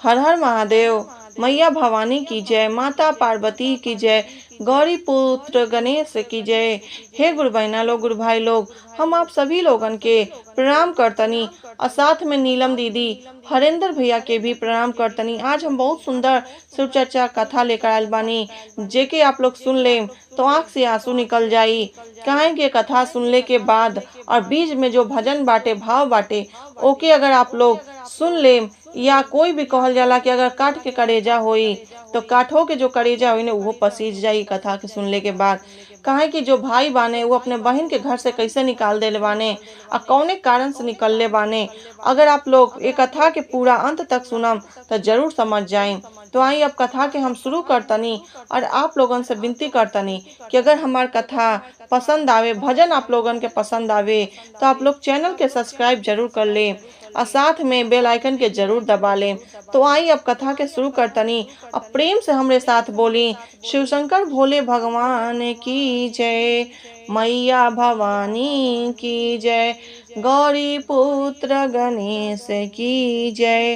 हर हर महादेव। मैया भवानी की जय, माता पार्वती की जय, गौरी पुत्र गणेश की जय। हे गुरु बहना लोग, गुरु भाई लोग, हम आप सभी लोगन के प्रणाम करतनी और साथ में नीलम दीदी, हरेंद्र भैया के भी प्रणाम करतनी। आज हम बहुत सुंदर शिव चर्चा कथा लेकर आयल बानी, जेके आप लोग सुन ले तो आंख से आंसू निकल जाई। काहे के कथा सुनले के बाद और बीच में जो भजन बाटे, भाव बाटे, ओके अगर आप लोग सुन ले, या कोई भी कहल जाला कि अगर काठ के करेजा होई तो काठों के जो करेजा होई ने वो पसीज जाई कथा के सुनले के बाद। काहे कि जो भाई बाने वो अपने बहन के घर से कैसे निकाल देले बाने और कौने कारण से निकलले बाने, अगर आप लोग ये कथा के पूरा अंत तक सुनम तो जरूर समझ जाए। तो आई अब कथा के हम शुरू करतनी और आप लोगन से विनती करतनी कि अगर हमार कथा पसंद आवे, भजन आप लोगन के पसंद आवे, तो आप लोग चैनल के सब्सक्राइब जरूर कर ले और साथ में बेल आइकन के जरूर दबा लें। तो आई अब कथा के शुरू करतनी। अब प्रेम से हमरे साथ बोली, शिव शंकर भोले भगवान की जय, मैया भवानी की जय, गौरी पुत्र गणेश की जय।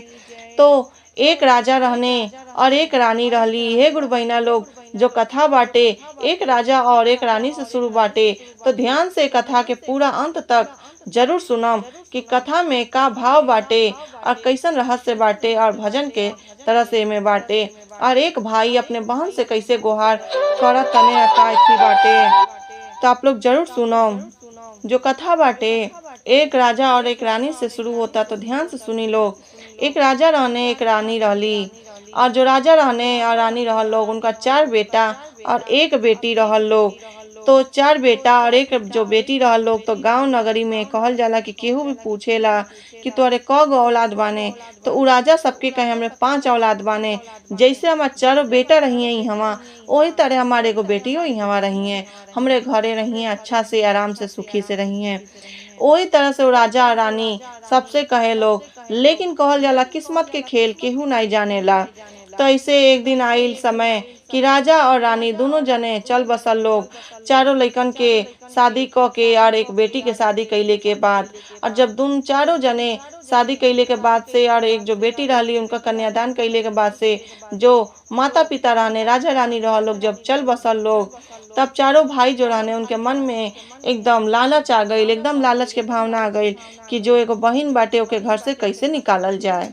तो एक राजा रहने और एक रानी रहली। हे गुरु बहिना लोग, जो कथा बाटे एक राजा और एक रानी से शुरू बाटे, तो ध्यान से कथा के पूरा अंत तक जरूर सुनम कि कथा में का भाव बाटे और कैसन रहस्य बाटे और भजन के तरह से में बाटे, और एक भाई अपने बहन से कैसे गुहार करत तने अकायती बाटे। तो आप लोग जरूर सुनो। जो कथा बाटे एक राजा और एक रानी से शुरू होता, तो ध्यान से सुनी लोग। एक राजा रहने, एक रानी रहली, और जो राजा रहने और रानी रहल लोग, उनका 4 बेटा और एक बेटी रहल लोग। तो 4 बेटा और एक जो बेटी रहल लोग। तो गांव नगरी में कहल जाला कि केहू भी पूछेला कि तोरे कगो औलाद बाने, तो उ राजा सबके कहे हमरे 5 औलाद बाने। जैसे हमार 4 बेटा रहिए हमा, वही तरह हमारे एगो बेटियों ही हमा रहिए, हमरे घरे रहिए, अच्छा से आराम से सुखी से रहिए। वही तरह से वो राजा और रानी सबसे कहे लोग। लेकिन कहल जाला किस्मत के खेल केहू नहीं जानेला। तो ऐसे एक दिन आइल समय कि राजा और रानी दोनों जने चल बसल लोग। चारों लइकन के शादी क के और एक बेटी के शादी कैले के बाद, और जब दोनों चारों जने शादी कैले के बाद से और एक जो बेटी रहली उनका कन्यादान कैले के बाद से, जो माता पिता रहने राजा रानी रह लोग जब चल बसल लोग, तब चारों भाई जो रहने उनके मन में एकदम लालच आ गई, एकदम लालच के भावना आ गई कि जो एगो बहिन बाटे ओके घर से कैसे निकालल जाए।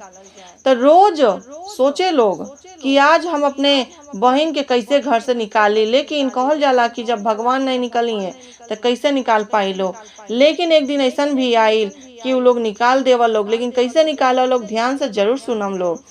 तो रोज सोचे लोग कि आज हम अपने बहन के कैसे घर से निकाली, लेकिन कहल जाला कि जब भगवान नहीं निकली है तो कैसे निकाल पाई लोग। लेकिन एक दिन ऐसा भी आइल कि वो लोग निकाल देवा लोग। लेकिन कैसे निकाला लोग, ध्यान से जरूर सुनम लोग।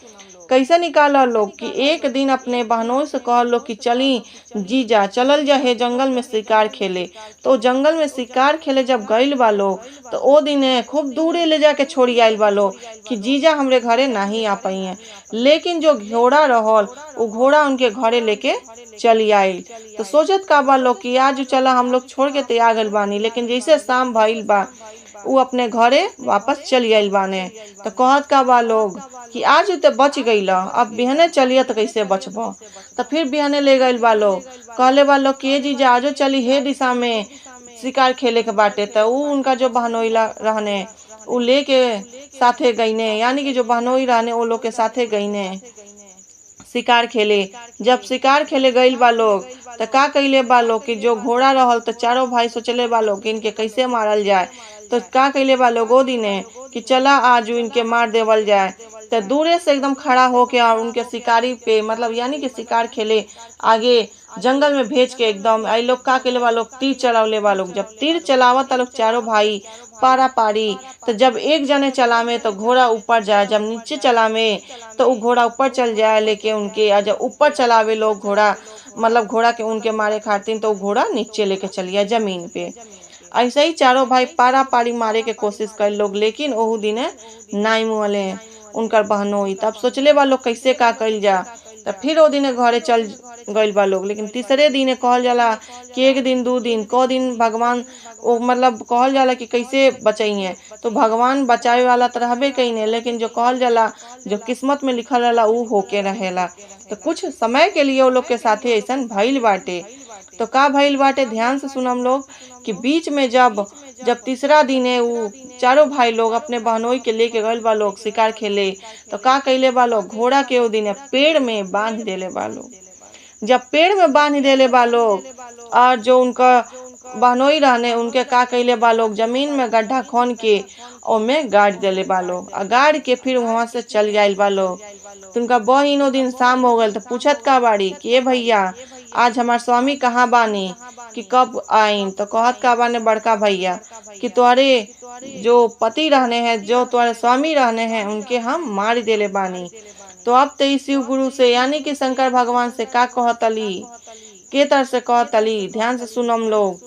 कैसे निकाला लोग कि एक दिन अपने बहनों से कह लो कि चली जीजा चलल जा है जंगल में शिकार खेले। तो जंगल में शिकार खेले जब गइल बा लोग, तो ओ दिन खूब दूरे ले जाके छोड़ी आइल बा लोग कि जीजा हमरे घरे नहीं आ पाई है। लेकिन जो घोड़ा रहल वो घोड़ा उनके घरे लेके चली आइल। तो सोचत का बा लोग कि आज चला हम लोग छोड़ के तैयार गइल बानी, लेकिन जैसे शाम भइल बा वो अपने घरे वापस चली आइल बाने। तो कहत का बा लोग कि आज तो बच गईल, अब बिहने चलिए तो कैसे बचबो। तो फिर बिहने ले गइल बा लोग। कहले बा लोग कि जीजा आजो चली हे दिशा में शिकार खेले के बाटे। तो उ उनका जो बहनोइला रहने उ लेके साथे गईने, यानी कि जो बहनोई रहने वो लोग के साथे गईने शिकार खेले। जब शिकार खेले गइल बा लोग, तो का कैले बा लोग कि जो घोड़ा रहल, तो चारों भाई सोचले बा लोग कि इनके कैसे मारल जाए। तो का कैले बा लोग ओ दिने कि चला आज इनके मार देवल जाए। तो दूरे से एकदम खड़ा होके और उनके शिकारी पे मतलब यानी कि शिकार खेले आगे जंगल में भेज के एकदम आई लोग का कैले बा लोग तीर चलावले बा लोग। जब तीर चलावत लोग चारों भाई पारा पारी, तो जब एक जने चलावे तो घोड़ा ऊपर जाए, जब नीचे चलावे तो वो घोड़ा ऊपर चल जाए लेके उनके, और जब ऊपर चलावे लोग घोड़ा मतलब घोड़ा के उनके मारे खातिर, तो घोड़ा नीचे लेके चलिए जमीन पे। ऐसे ही चारों भाई पारा पारी मारे के कोशिश कर लोग, लेकिन ओहू दिने नाई मुहले उनकर बहनोई। तब सोचले बा लोग कैसे का कइल जा। तो फिर ओ दिने घरे चल गइल बा लोग। लेकिन तीसरे दिने कहल जाला कि एक दिन 2 दिन को दिन भगवान वो मतलब कहल जाला कि कैसे बचाइए। तो भगवान बचावे वाला तो रहबे कहीं, लेकिन जो कहल जाला जो किस्मत में लिखल रहला उ होके रहेला। तो कुछ समय के लिए वो लोग के साथे ऐसा भइल बाटे। तो का भइल बाटे, ध्यान से सुनम लोग कि बीच में जब जब तीसरा दिन है उ चारों भाई लोग अपने बहनोई के लेके गइल बा लोग शिकार खेले। तो का कइले बा लोग, घोड़ा के ओ दिन पेड़ में बांध देले बा लोग। जब पेड़ में बांध देले बा लोग और जो उनका बहनोई रहने उनके का कइले बा लोग, जमीन में गड्ढा खोन के ओमे गाड़ देले बा लोग और गाड़ के फिर वहां से चल जाइल बा लोग। तो उनका बहिन ओ दिन शाम हो गल तो पूछत का बाड़ी कि ए भैया आज हमार स्वामी कहाँ बानी, कि कब आईन। तो कहत का बाने बड़का भैया कि तुम्हारे जो पति रहने हैं, जो तुम्हारे स्वामी रहने हैं, उनके हम मार देले बानी। तो अब तो शिव गुरु से यानी कि शंकर भगवान से का कहतली, के तरह से कहतली, ध्यान से सुनम लोग।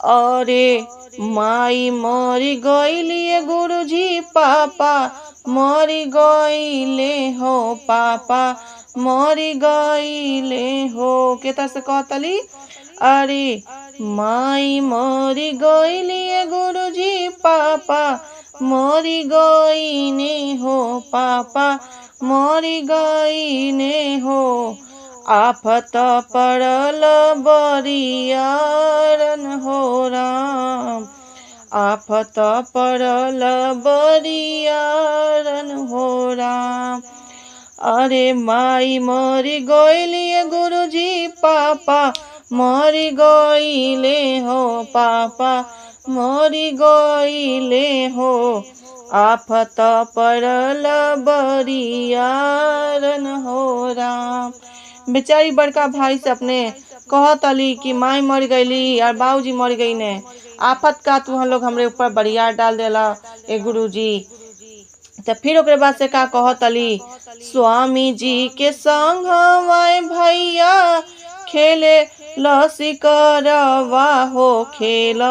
अरे माई मरी गईली गुरुजी, पापा मरी गईले हो, पापा मरी गईले हो। के तरह से कहतली, अरे माई मरी गईली गुरुजी, पापा मरी गईने हो, पापा मरी गईने हो। आफत पड़ल बरियारन हो राम, आफत पड़ल बरियारन हो राम। अरे माई मरी गईली गुरुजी, पापा मरी गईले हो, पापा मरी गईले हो। आफत पड़ल बरियारन हो राम। बेचारी बड़का भाई से अपने कहतली कि माई मर गईली और बाबूजी मर गई ने, आफत का तू हम लोग हमरे ऊपर बरियार डाल देला ए गुरुजी। तो फिर ओकरे बाद से का कहतली, स्वामी जी के संग हमारे भैया खेले लसिकरवा हो, खेल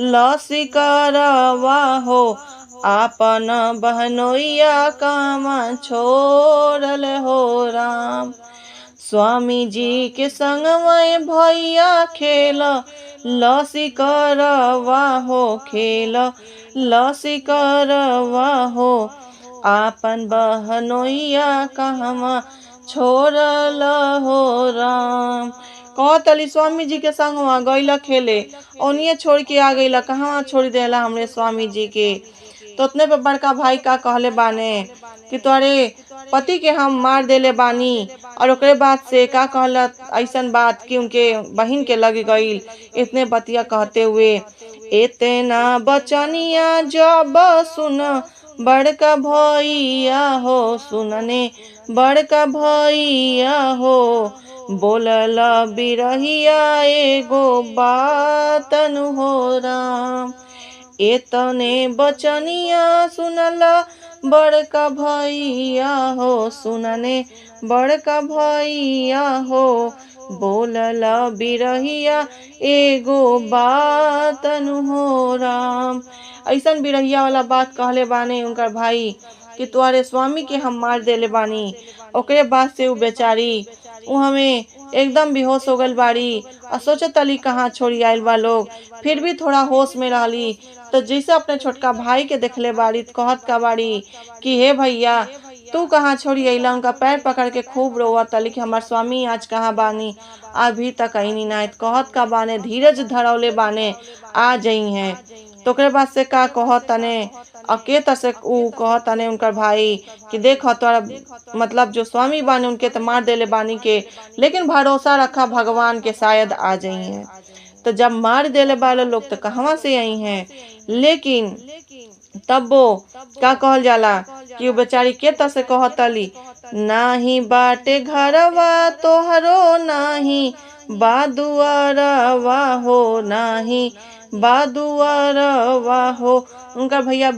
लसिकरवा हो। आपन बहनोइया कामा छोड़ल हो राम। स्वामी जी के संग में भैया खेल लसिकरवा हो, खेल लसिकरवा हो। आपन बहनोइया कहवा छोड़ल हो राम। कहतली स्वामी जी के संग वहाँ गईला खेले, ओनिए छोड़ के आ गईला, कहाँ छोड़ देला हमरे स्वामी जी के। तो उतने पे बड़का भाई का कहले बाने कि तोरे पति के हम मार देले बानी। और ओकरे बाद से का कहला ऐसन बात कि उनके बहिन के लग गईल। इतने बतिया कहते हुए इतना बचनिया जब सुन बड़का भैया हो, सुनने बड़का भैया हो। बोलल बिरहिया एगो बातन हो राम। एतने बचनिया सुनला बड़का भैया हो, सुनने बड़का भैया हो। बोलला बिरहिया एगो बातन हो राम। ऐसन बिरहिया वाला बात कहले बाने उनकर भाई कि तुम्हारे स्वामी के हम मार देले बानी। ओकरे बाद से वो बेचारी वो हमें एकदम बेहोश हो गल बाड़ी और सोचतली कहाँ छोड़ी आयल बा लोग। फिर भी थोड़ा होश में रहली तो जैसे अपने छोटका भाई के देखले बाड़ी तो कहत का बाड़ी कि हे भैया तू कहाँ छोड़ी अइला। उनका पैर पकड़ के खूब रोवतली कि हमार स्वामी आज कहाँ बानी, अभी तक आई ना। कहत का बाने धीरज धरौले बाने आ जई हैं। तो ओकरे बाद से का कहतने अकेत से उ कहतने उनकर भाई कि देख तोरा मतलब जो स्वामी बाने उनके तो मार देले बानी के, लेकिन भरोसा रखा भगवान के शायद आ जाई हैं। तो जब मार देले वाले लोग तो कहवा से आई हैं, लेकिन तब वो का कहल जाला कि वो बेचारी के तरह से कहतली, नाही बाटे घरवा तोहरो, नाही बादुआरवा हो, नाही बादुआरवा हो। उनका भैया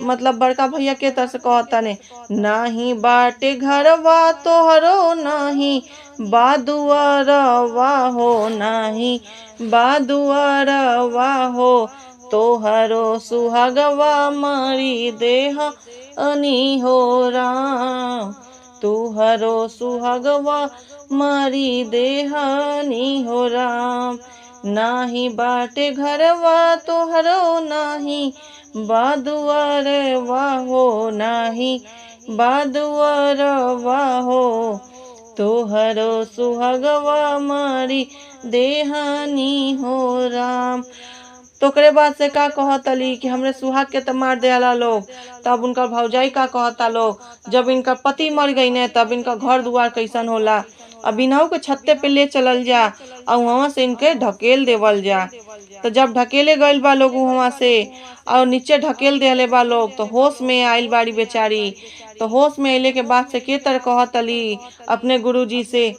मतलब बड़का भैया के तरह से कहता ने, नाही बाटे घरवा तोहरो, नाही बादुआरवा हो, नाही बादुआरवा हो। तोहरो सुहागवा मरी देह अनी हो राम, तोहरो सुहागवा मरी देह अनी हो राम। नाही बाटे घरवा तोहरो, नाही बादुआरवा हो, नाही बादुआरवा हो। तोहरो सुहगवा मारी देहानी हो राम। तो ओकरे बाद से का कहतली कि हमरे सुहाग के तो मार देला लोग। तब उनका भौजाई का कहता लोग, जब इनका पति मर गई ने तब इनका घर दुआर कैसन होला। अब इन्हों के छत्ते पे ले चलल जा और वहां से इनके ढकेल देवल जा। तो जब ढकेले गइल बा लोग वहां से और नीचे ढकेल देले बा लोग, तो होश में आइल बाड़ी बेचारी। तो होश में अइले के बाद से के तर कहतली अपने गुरुजी से,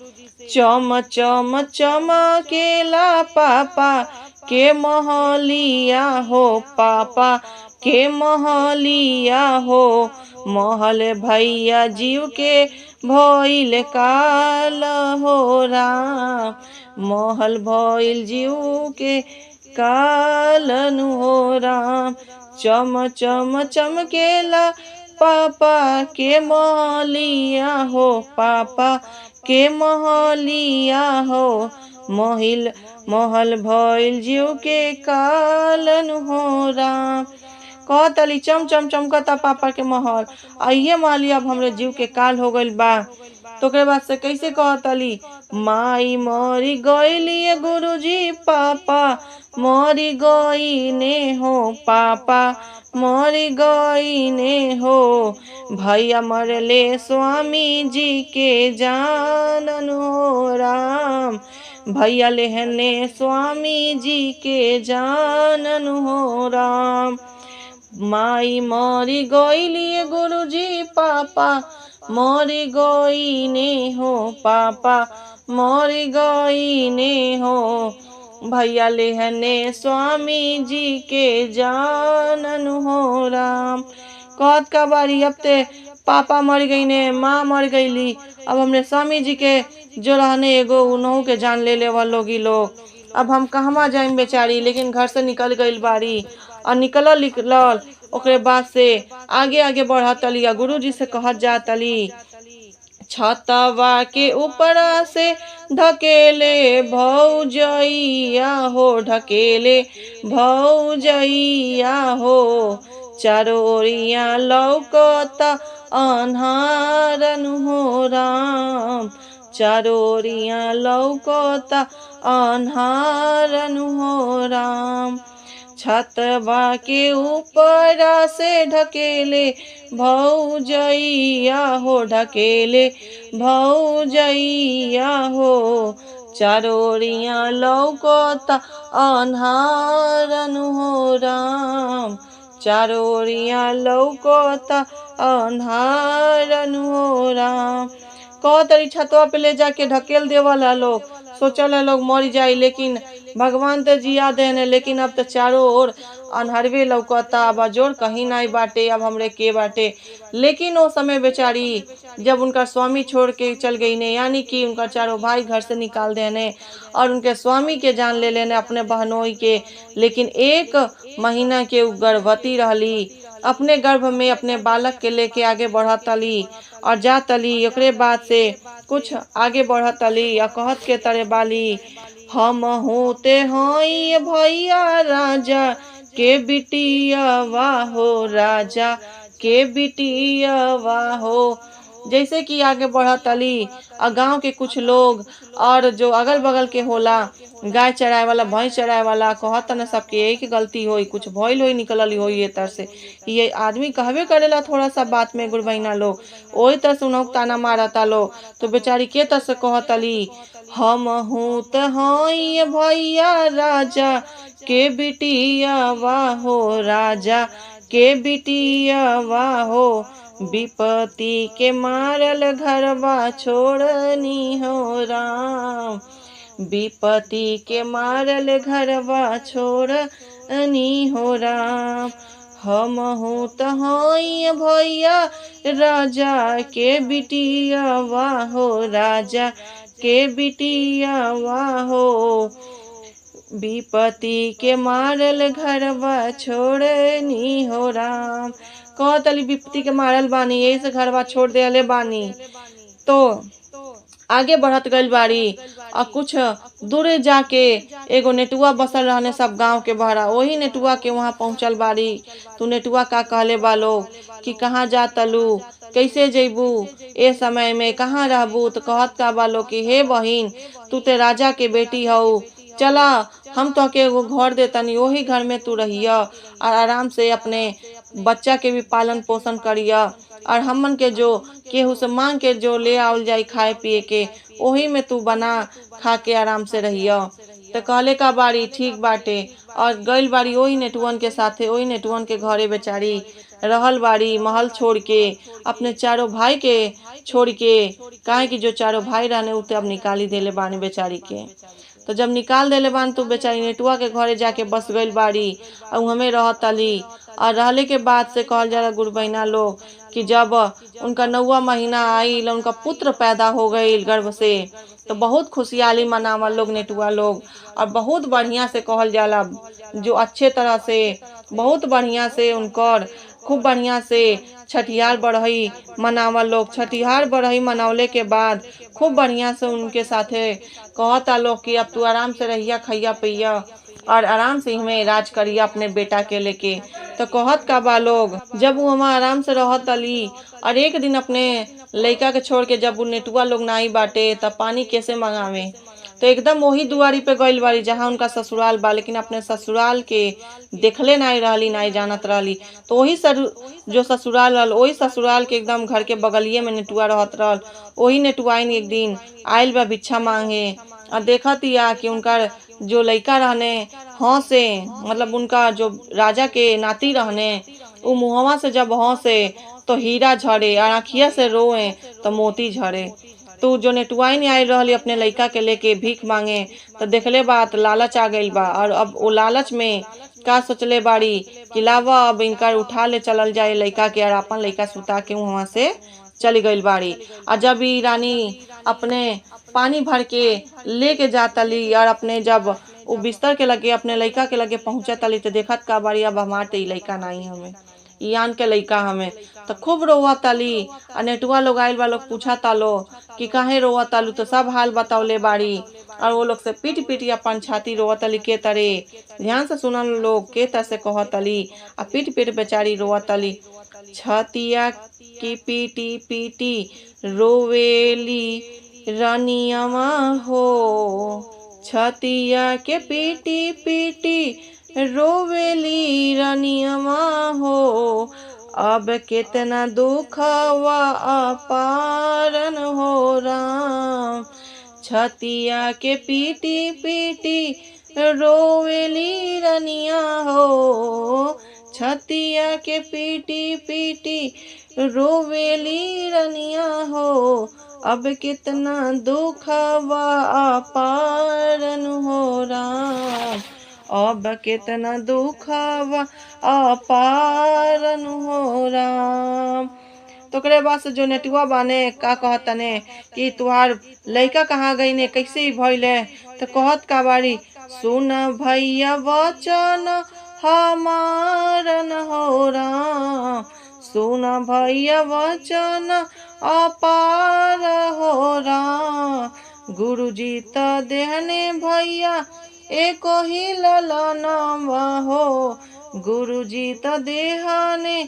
चम चम चमकेला पापा के महलिया हो, पापा के महलिया हो। महल भैया जीव के भइल काल हो राम। महल भइल जीव के कालन हो राम। चम चम चमकेला पापा के महलिया हो, पापा के महलिया हो। महल भइल जीव के कालन हो राम। कहतली चम चम चमकता पापा के महल, आइए माली अब हमरे जीव के काल हो गइल बा। तो ओकरे बाद से कैसे कहतली, माई मरी गइली गुरुजी पापा मरी गईने हो, पापा मरी गईने हो। भैया मरले स्वामी जी के जानन हो राम। भैया लेहने स्वामी जी के जानन हो राम। माई मरी गइली गुरुजी पापा मरी गईने हो, पापा मरी गईने हो। भैया लेहने स्वामी जी के जानन हो राम। कहत का बारी अब ते पापा मर गई ने, माँ मर गईली, अब हमने स्वामी जी के जो रहने एगो उन्हों के जान ले लेवा लोगी लोग। अब हम कहवा जाइम बेचारी, लेकिन घर से निकल गइल बारी और निकलल ओकरे बाद से आगे आगे बढ़तली या गुरु जी से कहत जातली, छतवा के ऊपरा से ढकेले भौजैया हो, ढकेले भौजैया हो। चारों ओरिया लौकता अन्हारन हो राम। चारों ओरिया लौकता अन्हारन हो राम। छतवा के ऊपरा से ढकेले भौजैया हो, ढकेले भौजैया हो। चारों ओरिया लौकता अन्हारन हो राम। चारों ओरिया लौकता अन्हारन हो राम। कहतरी छतवा पे ले जाके ढकेल देवला लोग, सोचल लोग मर जाई, लेकिन भगवान तो जिया देने। लेकिन अब तो चारों ओर अनहरवे लौकता, अब जोर कहीं नहीं बाटे, अब हमरे के बाटे। लेकिन वो समय बेचारी जब उनका स्वामी छोड़ के चल गई ने, यानी कि उनका चारों भाई घर से निकाल देने और उनके स्वामी के जान ले लेने अपने बहनोई के। लेकिन 1 महीना के गर्भवती रहली, अपने गर्भ में अपने बालक के लेके आगे बढ़तली और जातली। ओकरे बाद से कुछ आगे बढ़तली और कहत के तरे बाली, हम होते हई भैया राजा के बिटिया वाहो, राजा के बिटिया वाहो। जैसे कि आगे बढ़तली और गांव के कुछ लोग और जो अगल बगल के होला, गाय चराए वाला भैंस चराए वाला, कहत न सबके यही की गलती होई, कुछ भइल होई, निकलल होई। ये तरह से ये आदमी कहवे करेला थोड़ा सा बात में गुरबैना लोग, वही तरह से उन्हों ताना मारता लोग। तो बेचारी के तरह से कहतली, हम हूँ तो हई भैया राजा के बिटिया वाहो, राजा के बिटिया वाहो। विपत्ति के मारल घरवा छोड़नी हो राम। विपत्ति के मारल घरवा छोड़नी हो राम। हम हूँ तो हई भैया राजा के बिटिया वाहो, राजा के बिटिया वाहो। विपत्ति के मारल घरवा छोड़नी हो राम। कहतली विपत्ति के मारल बानी, यही से घरवा छोड़ देले बानी। तो आगे बढ़त गइल बाड़ी और कुछ दूर जाके एगो नेटुआ बसल रहने सब गांव के बहरा, वही नेटुआ के वहां पहुंचल बाड़ी। तू नेटुआ का कहले बा लोग कि कहाँ जा तलू, कैसे जैबू, ए समय में कहाँ रहबू। तो कहत का बालो कि हे बहिन, तू ते राजा के बेटी हऊ, चला हम तो के एगो घर देतनी, वही घर में तू रहिया और आराम से अपने बच्चा के भी पालन पोषण करिया। और हमन के जो केहू से मांग के जो ले आवल जाई खाए पिए के, वही में तू बना खा के आराम से रहिया। तो कहले का बाड़ी ठीक बाटे, और गइल बाड़ी वही नेटुअन के साथे, वही नेटुअन के घरे बेचारी रहल बाड़ी, महल छोड़ के अपने चारों भाई के छोड़ के। काहे कि जो चारों भाई रहने उते अब निकाली देले बानी बेचारी के। तो जब निकाल देले बान तो बेचारी नेटुआ के घरे जाके बस गइल बाड़ी और हमें रहतली। और रहले के बाद से कहल जाला गुरु बहिना लोग कि जब उनका 9वां महीना आइल, उनका पुत्र पैदा हो गई गर्भ से, तो बहुत खुशहाली मनावल लोग नेटुआ लोग। और बहुत बढ़िया से कहल जाला, जो अच्छे तरह से बहुत बढ़िया से उनकर खूब बढ़िया से छठियार बढ़ई मनावल लोग। छठियार बढ़ई मनावले के बाद खूब बढ़िया से उनके साथे कहता लोग कि अब तू आराम से रहिया, खैया पिया और आराम से हमें राज करिया अपने बेटा के लेके। तो कहत का बा लोग, जब वो हम आराम से रहत अली और एक दिन अपने लड़का के छोड़ के जब वो नेटुआ लोग नाई बाटे, तब पानी कैसे मंगावे। तो एकदम वही दुआरी पे गइल बाड़ी जहाँ उनका ससुराल बा, लेकिन अपने ससुराल के देखले नहीं रहली, नहीं जानत रहली। तो वही जो ससुराल रहल, वही ससुराल के एकदम घर के बगलिए में नेटुआ रहत रहल। वही नेटुआइन एक दिन आइल बा भिक्षा मांगे और देखत या कि उनका जो लड़का रहने हंसे, मतलब उनका जो राजा के नाती रहने, वो मुहवा से जब हंसे तो हीरा झरे और आँखिया से रोए तो मोती झरे। तो जो नेटुआइन आयल रहली अपने लड़का के लेके भीख मांगे, तो देखले बात लालच आ गइल बा। और अब वो लालच में का सोचले बाड़ी कि लावा अब इनका उठा ले चलल जाए लड़का के, और अपन लड़का सुता के वहाँ से चली गइल बाड़ी। और जब ई रानी अपने पानी भर के लेके जातली और अपने जब वो बिस्तर के लगे अपने लड़का के लगे पहुँचतली, तो देखत का बाड़ी अब हमारे लड़का नहीं हमें, यान के लड़का हमें। तो खूब रोवा ताली और नेटुआ लोग आइल बा, लोग पूछा तालो कि काहे रोवा तालू। तो सब हाल बतावले बाड़ी और वो लोग से पीट पीट अपन छाती रोवा तली के तरे। ध्यान से सुनल लोग के तरह से कहतली और पीट पीट बेचारी रोवा तली। छतिया की पीटी पीटी रोवेली रनियमा हो, छतिया के पीटी पीटी रोवेली रनियमा हो। अब कितना दुखवा अपारन हो राम, छतिया के पीटी पीटी रोवेली रनिया हो, छतिया के पीटी पीटी रोवेली रनिया हो। अब कितना दुखवा अपारन हो राम, अब कितना दुखवा अपारन हो राम। तो करे बाद से जो नेटुआ बाने का कहतने कि तुहार लड़का कहाँ गई ने, कैसे ही भइले। तो कहत का बाड़ी, सुन भैया वचन हमारन हो राम, सुन भैया वचन अपार हो राम। गुरुजी तो देहने भैया एक ही ललनवा हो, गुरुजी तो देहने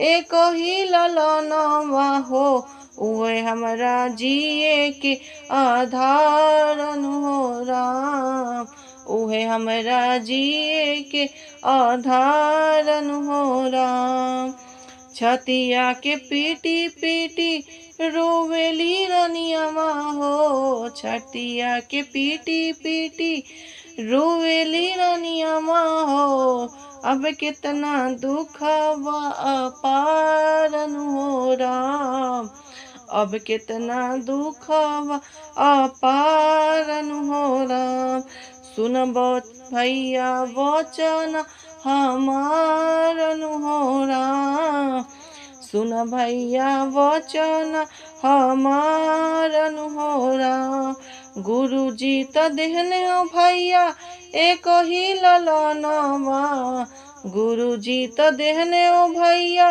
एक ही ललनवा हो। उहे हमरा जिए के आधारन हो राम, उहे हमरा जिए के आधारन हो राम। छतिया के पीटी पीटी रोवेली रनियमा हो, छतिया के पीटी पीटी रोवेली रनियमा हो। अब कितना दुखवा अपारन हो राम, अब कितना दुखवा अपारन हो राम। सुनब भैया वचन हमारन हो राम, सुन भैया वचन हमारन हो राम। गुरुजी तो देहने हो भैया एक ही ललनवा, गुरुजी तो देहने हो भैया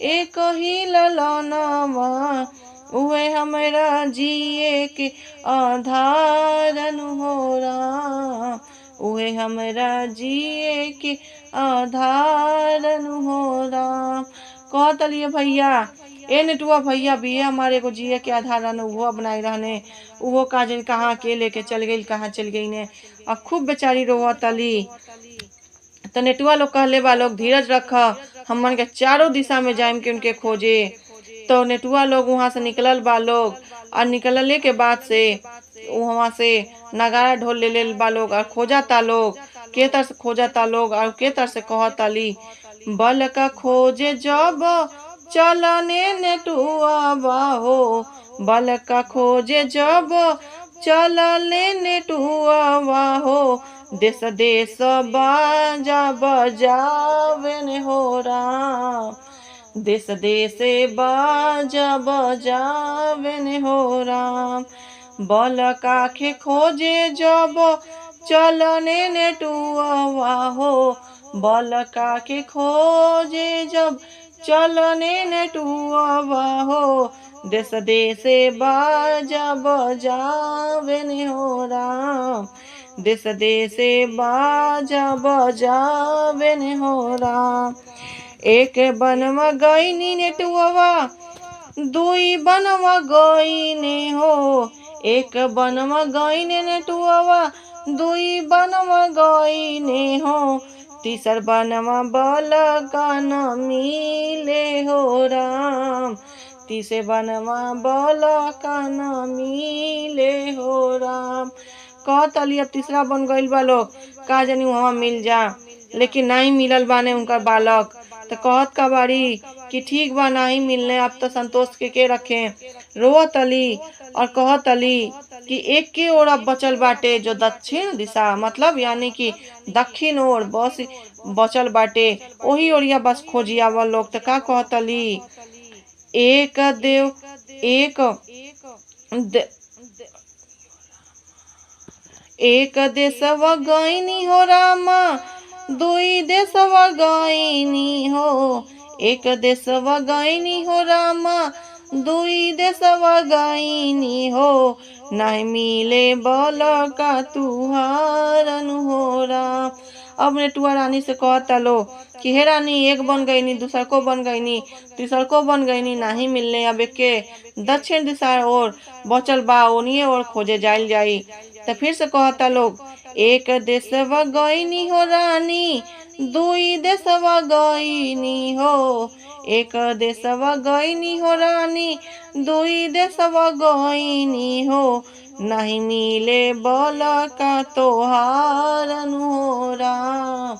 एक ही ललनवा। उहे हमरा जिए के आधारन हो राम, उहे हमरा जिए के आधारन हो राम। कहतलिए भैया ए नेटुआ भैया भी हमारे को जिए के आधार रहने उहो बनाई रहने, उहो का जन कहाँ के लेके चल गई, कहाँ चल गई ने। और खूब बेचारी रोवा तली। तो नेटुआ लोग कहले बा लोग धीरज रख, हमन के चारों दिशा में जाइम के उनके खोजे। तो नेटुआ लोग वहां से निकलल बा लोग, और निकलले के बाद से वहां से नगाड़ा ढोल ले बा लोग और खोजाता लोग, के तरह से खोजाता लोग और के तरह से कहताली, बल का खोजे जब चलने नेटुआ बाहो, बल का खोजे जब चलने नेटुआ बाहो, देश देश बाजा बजावे ने हो राम, देश देश बाजा बजावे ने हो राम। बल काखे खोजे जब चलने नेटुआ हो, बल काखे खोजे जब चलने नेटुआ हो, देश देश बाजा बजावे ने हो राम, देश देश बाजा बजावे ने हो राम। एक बनवा गईनी नेटुआ, दुई बनवा गईने हो, एक बनवा गईने नेटुआ, दुई बनवा गईने हो, तीसर बनवा बल का न मिले हो राम, तीसरे बनवा बल का न मिले हो राम। कहतली अब तीसरा बन गईल बा लोग, का जानी वहाँ मिल जा, लेकिन नहीं मिलल बाने उनका बालक। तो कहत का बाड़ी कि ठीक बा नहीं मिलने, अब तो संतोष के रखे। रोतली और कहतली कि एक के ओर अब बचल बाटे जो दक्षिण दिशा, मतलब यानी कि दक्षिण ओर बस बचल बाटे, वही ओरिया बस खोजियावल लोग। तो का कहतली, एक देव एक देशवा गईनी हो रामा, दुई देशवा गईनी हो, एक देशवा गईनी हो रामा, दुई देशवा गईनी हो, नहीं मिले बल का तुहारन हो राम। अब नेटुआ रानी से कहता लो कि हे रानी, एक बन गईनी, दूसर को बन गईनी, तीसर को बन गईनी, नहीं मिलने। अब एक के दक्षिण दिशा और बचल बा, ओनिए और खोजे जाइल जाई। तो फिर से कहता लोग, एक देशवा गईनी हो रानी, दुई देशवा गईनी हो, एक देशवा गईनी हो रानी, दुई देशवा गईनी हो, नहीं मिले बल का तोहारन हो राम,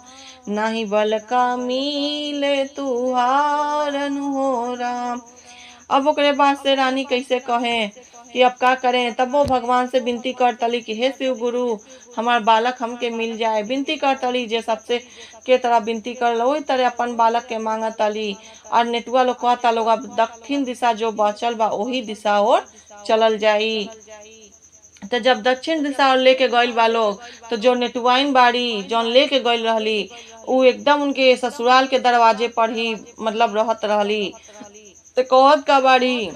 नहीं बल का मिले तुहारन हो राम। अब ओकरे बाद से रानी कैसे कहे कि अब का करें। तब वो भगवान से विनती करतली कि हे शिव गुरु, हमार बालक हमके मिल जाए। विनती करतली जे सबसे के तरह विनती कर वही तरह अपन बालक के मांगतली। और नेटुआ लोग कहता लोग अब दक्षिण दिशा जो बचल बा वही दिशा और चलल जाई। तो जब दक्षिण दिशा और लेके गइल बा लोग, तो जो नेटुआइन बाड़ी जौन लेके गइल रहली, उ एकदम उनके ससुराल के दरवाजे पर ही मतलब रहत रहली। तो कहत का बाड़ी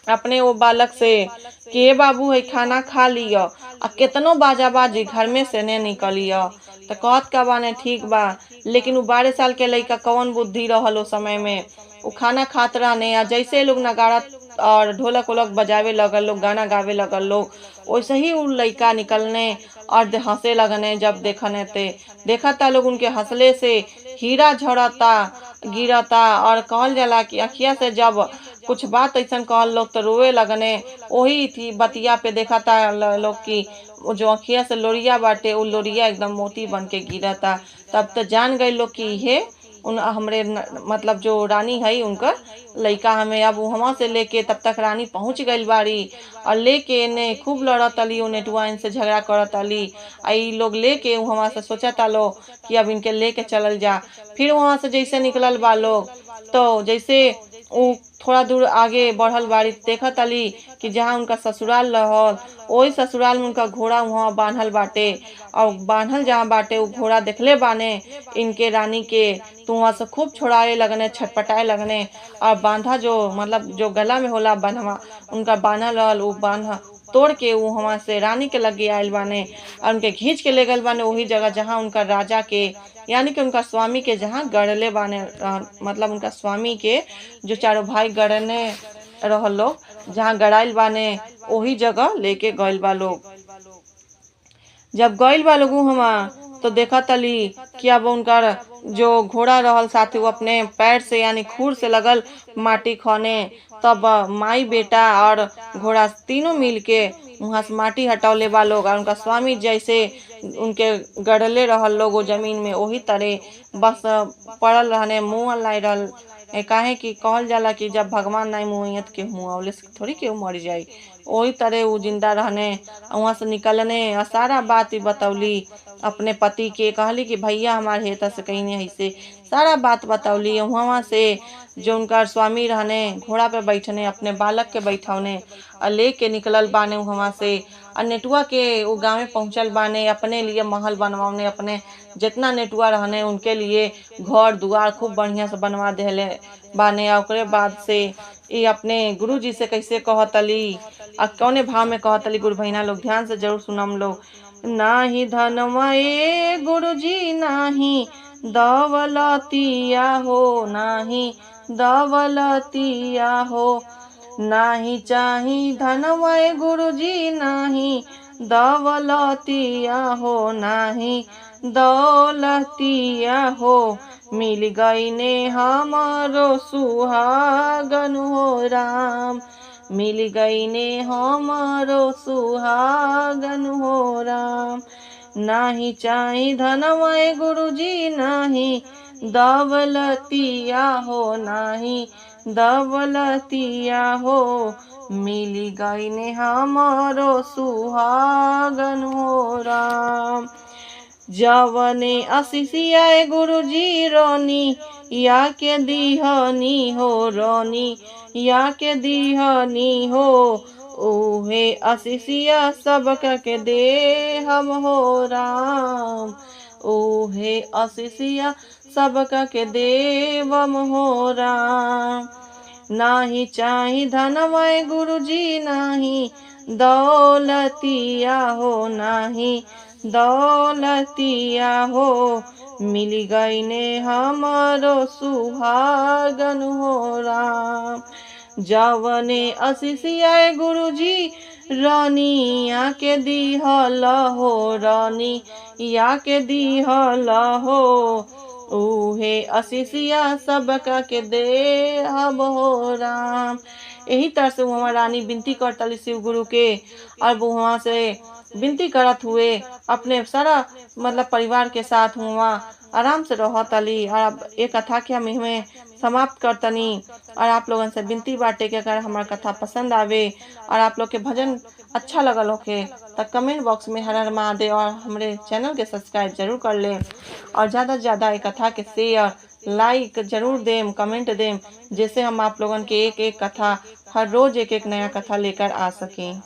अपने वो बालक से कि बाबू है खाना खा लिया, आ केतनो बाजा बाजी घर में से ने निकलिया। तो कहत का बाने ठीक बा, लेकिन वो 12 साल के लड़का कौन बुद्धि रहल उस समय में। वो खाना खात रहने, या जैसे लोग नगाड़ा और ढोलक वोलक बजावे लगल लोग, गाना गावे लगल लोग, वैसे ही वो लड़का निकलने और हंसे लगने। जब देखने ते देखता लोग उनके हंसले से हीरा झड़ता गिरता, और कहल जाला कि अखिया से जब कुछ बात ऐसा कहल लोग तो रोए लगने। वही थी बतिया पे देखता लोग की जो अखिया से लोरिया बाटे, वो लोरिया एकदम मोती बन के गिरता। तब तो जान गए लोग कि ये उन हमरे मतलब जो रानी है उनका लड़का हमें। अब वहाँ से लेके तब तक रानी पहुँच गई बाड़ी, और लेके ने खूब लड़तली, नेटुआइन से झगड़ा करतली। आई लोग लेके वहाँ से सोचता लो कि अब इनके लेके चलल जा। फिर वहाँ से जैसे निकलल बा लोग, तो जैसे वो थोड़ा दूर आगे बढ़ल बाड़ी, देखत अली कि जहाँ उनका ससुराल रहल, वही ससुराल में उनका घोड़ा वहाँ बांधल बाटे। और बांधल जहाँ बाटे वो घोड़ा देखले बाने इनके रानी के, तो वहाँ से खूब छोड़ाए लगने, छटपटाए लगने। और बांधा जो मतलब जो गला में होला बांधवा उनका बांधल रहल, वो तोड़ के वो वहाँ से रानी के लगे आयल बाने और उनके खींच के ले गल बाने वही जगह जहाँ उनका राजा के यानी कि उनका स्वामी के जहाँ गड़ले बाने मतलब उनका स्वामी के जो चारों भाई गड़ने रहल लोग जहाँ गड़ाइल बाने वही जगह लेके गइल बा लोग। जब गइल बा लोग हमा तो देखा तली कि अब उनका जो घोड़ा रहल साथे वो अपने पैर से यानी खूर से लगल माटी खने। तब माई बेटा और घोड़ा तीनों मिल के वहाँ से माटी हटौले बा लोग और उनका स्वामी जैसे उनके गड़ले रहल लोग वो जमीन में वही तरह बस पड़ल रहने मुँह लाई रहल। काहे कि कहल जाला कि जब भगवान नहीं मुँह के मुँह से थोड़ी केहू मर जाई। वही तरह वो जिंदा रहने वहाँ से निकलने और सारा बात ही बतौली अपने पति के कहली कि भैया हमारे हेता से कहीं नहीं ऐसे सारा बात बतौली। वहाँ से जो उनका स्वामी रहने घोड़ा पे बैठने अपने बालक के बैठौने और लेके निकलल बाने वहाँ से और नेटुआ के वो गाँव में पहुँचल बाने अपने लिए महल बनवाने अपने जितना नेटुआ रहने उनके लिए घर दुआर खूब बढ़िया से बनवा देले बाने। और बाद से ये अपने गुरु जी से कैसे कहतली और कौने भाव में कहतली गुरु बहिना लोग ध्यान से जरूर सुनम लोग। नाही धनमये गुरु जी नाही दौलतिया हो नाही दौलतिया हो नाही चाही धनमय गुरु जी नाही दौलतिया हो नाही दौलतिया हो मिल गई ने हमारो सुहागन हो राम मिल गई ने हमारो सुहागन हो राम। नाही चाही धनमय गुरुजी नाही दौलतिया हो नाही दौलतिया हो मिल गई ने हमारो सुहागन हो राम। जवने आशीषिया गुरुजी रोनी या के दीहनी हो रोनी या के दीहनी हो ओहे आशीषिया सबक के दे हम हो राम ओहे आशीषिया सबक के देवम हो राम। नाही चाही धनमय गुरुजी नाही दौलतिया हो नाही दौलतिया हो मिल गई ने हमारो सुहागन हो राम। जवने आशीषिया गुरुजी रानिया के दिहल हो रानी या के दिहल हो उहे आशीषिया सबका के दे हम हो राम। यही तरह से वहाँ रानी विनती करतली शिव गुरु के और वो वहाँ से विनती करत हुए अपने सारा मतलब परिवार के साथ वहाँ आराम से रहतली। और अब ये कथा के हम हमें समाप्त करतनी और आप लोगन से विनती बाटे कि अगर हमारा कथा पसंद आवे और आप लोग के भजन अच्छा लगल होके तो कमेंट बॉक्स में हर हर महादेव और हमारे चैनल के सब्सक्राइब जरूर कर लें और ज़्यादा से ज़्यादा ये कथा के शेयर लाइक जरूर देम कमेंट देम जिससे हम आप लोगन के एक एक कथा हर रोज एक एक नया कथा लेकर आ सकें।